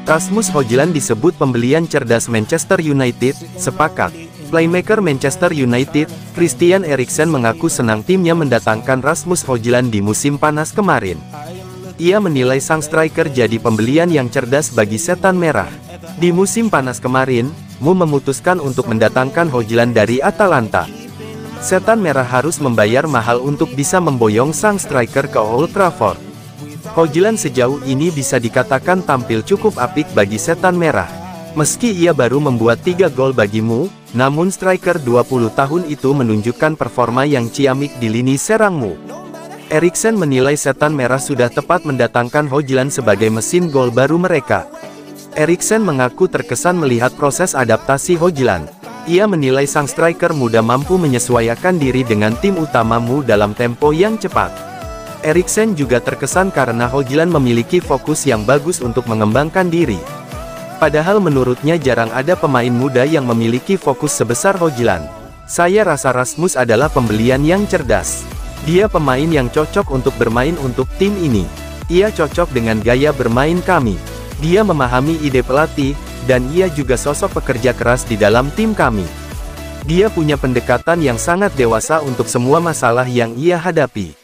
Rasmus Højlund disebut pembelian cerdas Manchester United, sepakat. Playmaker Manchester United, Christian Eriksen mengaku senang timnya mendatangkan Rasmus Højlund di musim panas kemarin. Ia menilai sang striker jadi pembelian yang cerdas bagi Setan Merah. Di musim panas kemarin, Mu memutuskan untuk mendatangkan Højlund dari Atalanta. Setan Merah harus membayar mahal untuk bisa memboyong sang striker ke Old Trafford. Højlund sejauh ini bisa dikatakan tampil cukup apik bagi Setan Merah. Meski ia baru membuat 3 gol bagimu, namun striker 20 tahun itu menunjukkan performa yang ciamik di lini serangmu. Eriksen menilai Setan Merah sudah tepat mendatangkan Højlund sebagai mesin gol baru mereka. Eriksen mengaku terkesan melihat proses adaptasi Højlund. Ia menilai sang striker muda mampu menyesuaikan diri dengan tim utamamu dalam tempo yang cepat. Eriksen juga terkesan karena Højlund memiliki fokus yang bagus untuk mengembangkan diri. Padahal menurutnya jarang ada pemain muda yang memiliki fokus sebesar Højlund. Saya rasa Rasmus adalah pembelian yang cerdas. Dia pemain yang cocok untuk bermain untuk tim ini. Ia cocok dengan gaya bermain kami. Dia memahami ide pelatih, dan ia juga sosok pekerja keras di dalam tim kami. Dia punya pendekatan yang sangat dewasa untuk semua masalah yang ia hadapi.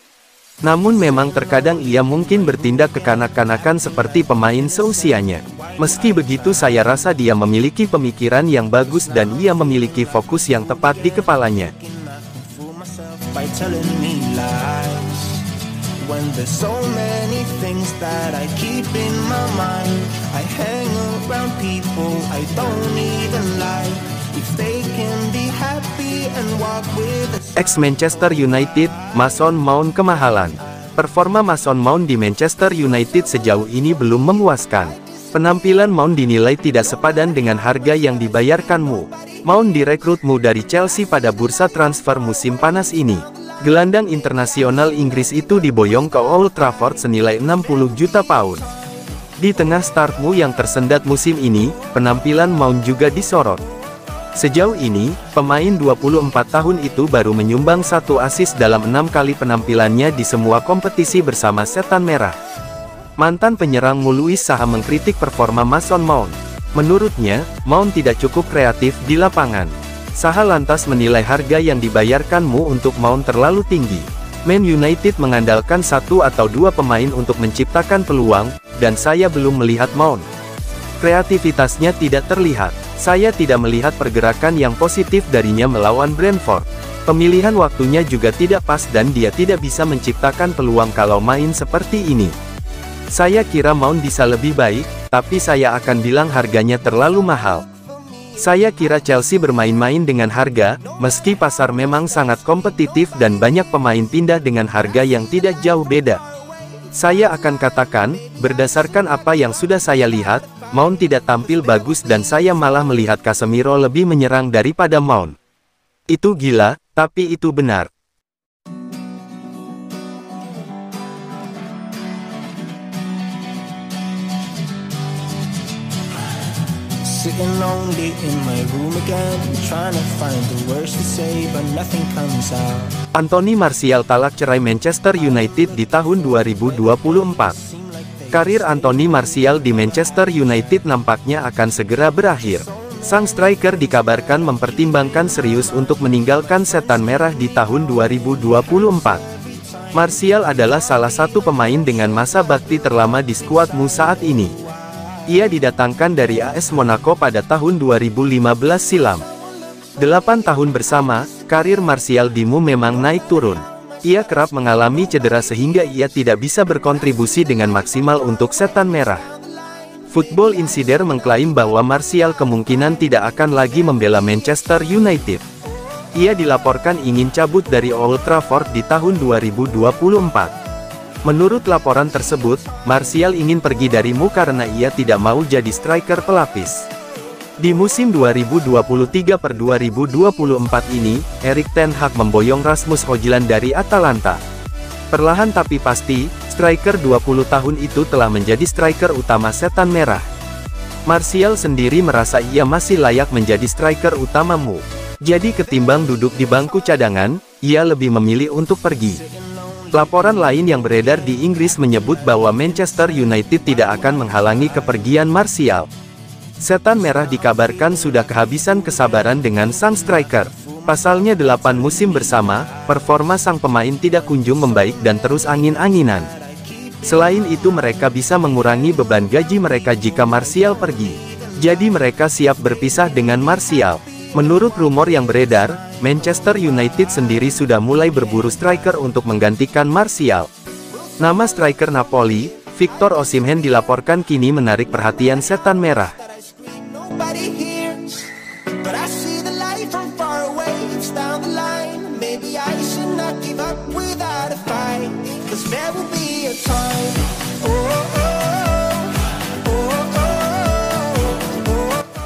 Namun memang terkadang ia mungkin bertindak kekanak-kanakan seperti pemain seusianya. Meski begitu saya rasa dia memiliki pemikiran yang bagus dan ia memiliki fokus yang tepat di kepalanya. Ex-Manchester United, Mason Mount kemahalan. Performa Mason Mount di Manchester United sejauh ini belum memuaskan. Penampilan Mount dinilai tidak sepadan dengan harga yang dibayarkanmu. Mount direkrutmu dari Chelsea pada bursa transfer musim panas ini. Gelandang internasional Inggris itu diboyong ke Old Trafford senilai 60 juta pound. Di tengah startmu yang tersendat musim ini, penampilan Mount juga disorot. Sejauh ini, pemain 24 tahun itu baru menyumbang 1 assist dalam 6 kali penampilannya di semua kompetisi bersama Setan Merah. Mantan penyerangmu Luis Saha mengkritik performa Mason Mount. Menurutnya, Mount tidak cukup kreatif di lapangan. Saha lantas menilai harga yang dibayarkanmu untuk Mount terlalu tinggi. Man United mengandalkan 1 atau 2 pemain untuk menciptakan peluang, dan saya belum melihat Mount. Kreativitasnya tidak terlihat. Saya tidak melihat pergerakan yang positif darinya melawan Brentford. Pemilihan waktunya juga tidak pas dan dia tidak bisa menciptakan peluang kalau main seperti ini. Saya kira Mount bisa lebih baik, tapi saya akan bilang harganya terlalu mahal. Saya kira Chelsea bermain-main dengan harga, meski pasar memang sangat kompetitif dan banyak pemain pindah dengan harga yang tidak jauh beda. Saya akan katakan, berdasarkan apa yang sudah saya lihat, Mount tidak tampil bagus dan saya malah melihat Casemiro lebih menyerang daripada Mount. Itu gila, tapi itu benar. Anthony Martial talak cerai Manchester United di tahun 2024. Karir Anthony Martial di Manchester United nampaknya akan segera berakhir. Sang striker dikabarkan mempertimbangkan serius untuk meninggalkan Setan Merah di tahun 2024. Martial adalah salah satu pemain dengan masa bakti terlama di skuadmu saat ini. Ia didatangkan dari AS Monaco pada tahun 2015 silam. 8 tahun bersama, karir Martial di MU memang naik turun. Ia kerap mengalami cedera sehingga ia tidak bisa berkontribusi dengan maksimal untuk Setan Merah. Football Insider mengklaim bahwa Martial kemungkinan tidak akan lagi membela Manchester United. Ia dilaporkan ingin cabut dari Old Trafford di tahun 2024. Menurut laporan tersebut, Martial ingin pergi dari MU karena ia tidak mau jadi striker pelapis. Di musim 2023/2024 ini, Erik ten Hag memboyong Rasmus Højlund dari Atalanta. Perlahan tapi pasti, striker 20 tahun itu telah menjadi striker utama Setan Merah. Martial sendiri merasa ia masih layak menjadi striker utamamu. Jadi ketimbang duduk di bangku cadangan, ia lebih memilih untuk pergi. Laporan lain yang beredar di Inggris menyebut bahwa Manchester United tidak akan menghalangi kepergian Martial. Setan Merah dikabarkan sudah kehabisan kesabaran dengan sang striker. Pasalnya 8 musim bersama, performa sang pemain tidak kunjung membaik dan terus angin-anginan. Selain itu mereka bisa mengurangi beban gaji mereka jika Martial pergi. Jadi mereka siap berpisah dengan Martial. Menurut rumor yang beredar, Manchester United sendiri sudah mulai berburu striker untuk menggantikan Martial. Nama striker Napoli, Victor Osimhen dilaporkan kini menarik perhatian Setan Merah.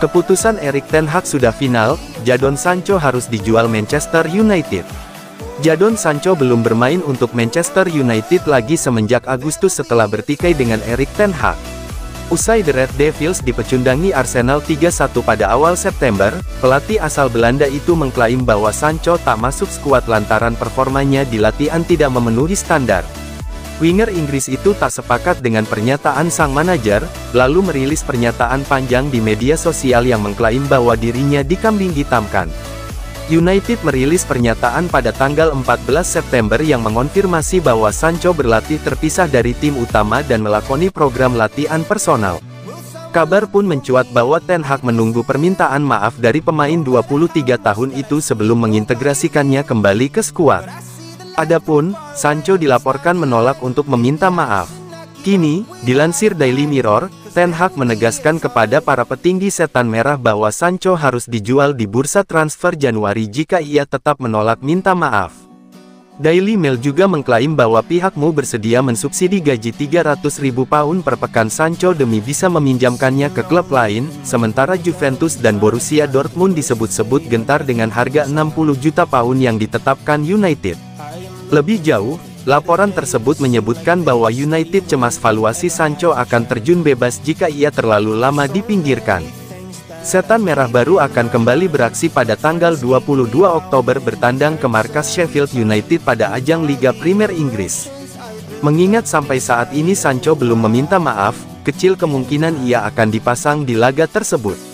Keputusan Erik ten Hag sudah final, Jadon Sancho harus dijual Manchester United. Jadon Sancho belum bermain untuk Manchester United lagi semenjak Agustus setelah bertikai dengan Erik ten Hag. Usai The Red Devils dipecundangi Arsenal 3-1 pada awal September, pelatih asal Belanda itu mengklaim bahwa Sancho tak masuk skuad lantaran performanya di latihan tidak memenuhi standar. Winger Inggris itu tak sepakat dengan pernyataan sang manajer, lalu merilis pernyataan panjang di media sosial yang mengklaim bahwa dirinya dikambing hitamkan. United merilis pernyataan pada tanggal 14 September yang mengonfirmasi bahwa Sancho berlatih terpisah dari tim utama dan melakoni program latihan personal. Kabar pun mencuat bahwa Ten Hag menunggu permintaan maaf dari pemain 23 tahun itu sebelum mengintegrasikannya kembali ke skuad. Adapun, Sancho dilaporkan menolak untuk meminta maaf. Kini, dilansir Daily Mirror, Ten Hag menegaskan kepada para petinggi Setan Merah bahwa Sancho harus dijual di bursa transfer Januari jika ia tetap menolak minta maaf. Daily Mail juga mengklaim bahwa pihakmu bersedia mensubsidi gaji 300.000 pound per pekan Sancho demi bisa meminjamkannya ke klub lain, sementara Juventus dan Borussia Dortmund disebut-sebut gentar dengan harga 60 juta pound yang ditetapkan United. Lebih jauh, laporan tersebut menyebutkan bahwa United cemas valuasi Sancho akan terjun bebas jika ia terlalu lama dipinggirkan. Setan Merah baru akan kembali beraksi pada tanggal 22 Oktober bertandang ke markas Sheffield United pada ajang Liga Premier Inggris. Mengingat sampai saat ini Sancho belum meminta maaf, kecil kemungkinan ia akan dipasang di laga tersebut.